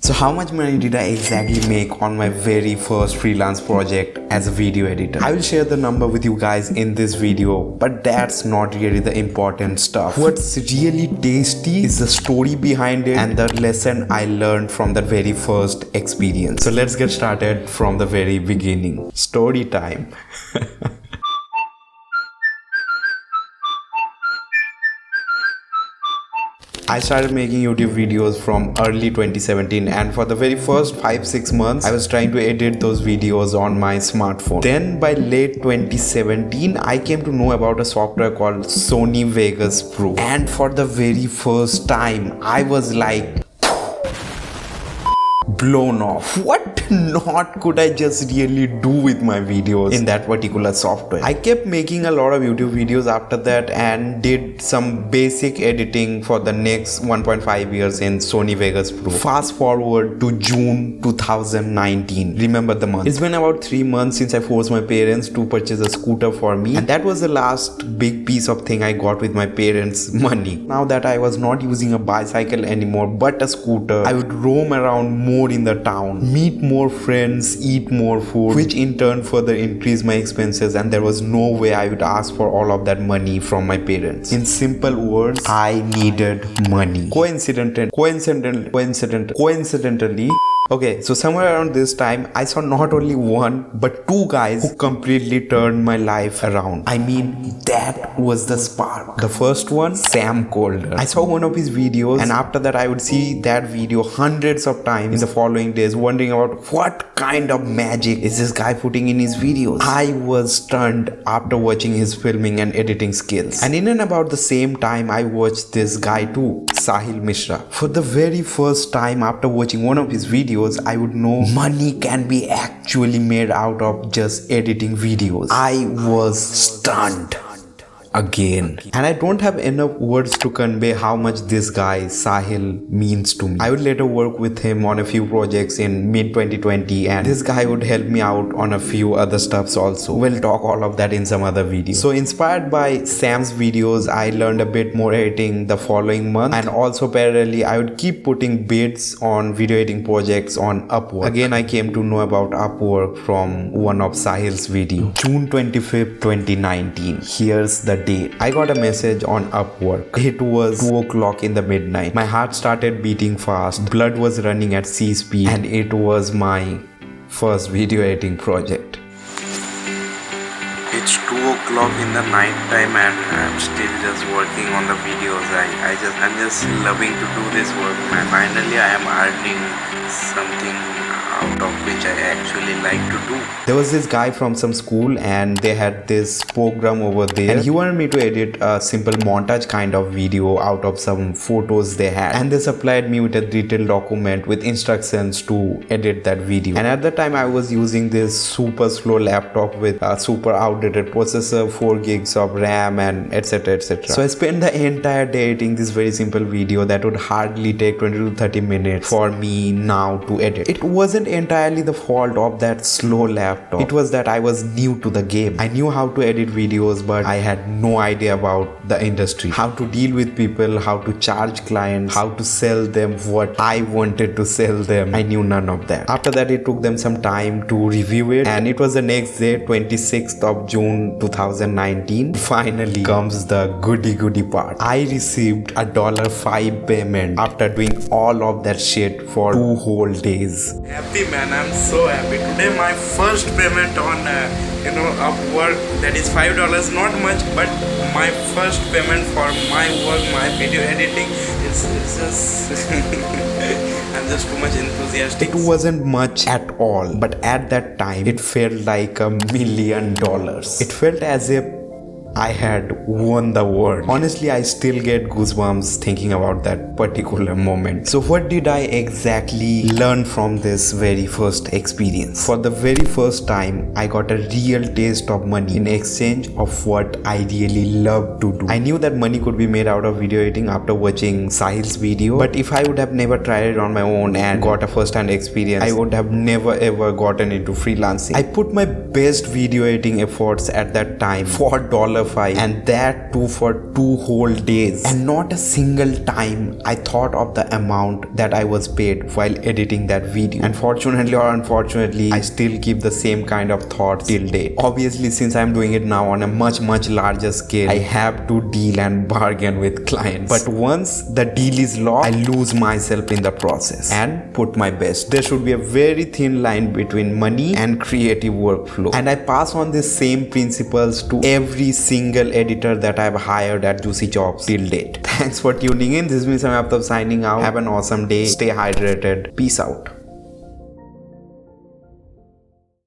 So how much money did I exactly make on my very first freelance project as a video editor? I will share the number with you guys in this video, but that's not really the important stuff. What's really tasty is the story behind it and the lesson I learned from that very first experience. So let's get started from the very beginning. Story time. I started making YouTube videos from early 2017, and for the very first 5-6 months I was trying to edit those videos on my smartphone. Then by late 2017 I came to know about a software called Sony Vegas Pro, and for the very first time I was like blown off. What not could I just really do with my videos in that particular software? I kept making a lot of YouTube videos after that and did some basic editing for the next 1.5 years in Sony Vegas Pro. Fast forward to June 2019. Remember the month. It's been about 3 months since I forced my parents to purchase a scooter for me, and that was the last big piece of thing I got with my parents' money. Now that I was not using a bicycle anymore but a scooter, I would roam around more in the town, meet more friends, eat more food, which in turn further increased my expenses, and there was no way I would ask for all of that money from my parents. In simple words, I needed money. Coincidentally, okay, so somewhere around this time, I saw not only one but two guys who completely turned my life around. I mean, that was the spark. The first one, Sam Colder. I saw one of his videos, and after that I would see that video hundreds of times in the following days, wondering about what kind of magic is this guy putting in his videos. I was stunned after watching his filming and editing skills. And in and about the same time, I watched this guy too, Sahil Mishra. For the very first time after watching one of his videos, I would know money can be actually made out of just editing videos. I was stunned again, and I don't have enough words to convey how much this guy Sahil means to me. I would later work with him on a few projects in mid 2020, and this guy would help me out on a few other stuffs also. We'll talk all of that in some other video. So inspired by Sam's videos, I learned a bit more editing the following month, and also parallelly I would keep putting bids on video editing projects on Upwork. Again, I came to know about Upwork from one of Sahil's video. June 25th 2019. Here's the date. I got a message on Upwork. It was 2 o'clock in the midnight. My heart started beating fast. Blood was running at sea speed, and it was my first video editing project. It's 2 o'clock in the night time, and I'm still just working on the videos. I'm just loving to do this work, and finally I am earning something out of which I actually like to do. There was this guy from some school, and they had this program over there, and he wanted me to edit a simple montage kind of video out of some photos they had, and they supplied me with a detailed document with instructions to edit that video. And at the time I was using this super slow laptop with a super outdated processor, 4 gigs of RAM, and etc etc. So I spent the entire day editing this very simple video that would hardly take 20 to 30 minutes for me now to edit. It wasn't entirely the fault of that slow laptop. It was that I was new to the game. I knew how to edit videos, but I had no idea about the industry, how to deal with people, how to charge clients, how to sell them what I wanted to sell them. I knew none of that. After that, it took them some time to review it, and it was the next day, 26th of June 2019. Finally comes the goody part. I received a $5 payment after doing all of that shit for 2 whole days. Happy man, I'm so happy. Today my first payment on Upwork, that is $5, not much, but my first payment for my work, my video editing. It's just I'm just too much enthusiastic. It wasn't much at all, but at that time it felt like $1 million. It felt as if I had won the world. Honestly, I still get goosebumps thinking about that particular moment. So what did I exactly learn from this very first experience? For the very first time, I got a real taste of money in exchange of what I really love to do. I knew that money could be made out of video editing after watching Sahil's video, but if I would have never tried it on my own and got a first-hand experience, I would have never ever gotten into freelancing. I put my best video editing efforts at that time for $5 file, and that too for 2 whole days. And not a single time I thought of the amount that I was paid while editing that video. And fortunately or unfortunately, I still keep the same kind of thoughts till date. Obviously, since I'm doing it now on a much larger scale, I have to deal and bargain with clients. But once the deal is locked, I lose myself in the process and put my best. There should be a very thin line between money and creative workflow. And I pass on the same principles to every single editor that I've hired at Juicy Jobs till date. Thanks for tuning in. This is me, Samim, Aftab signing out. Have an awesome day. Stay hydrated. Peace out.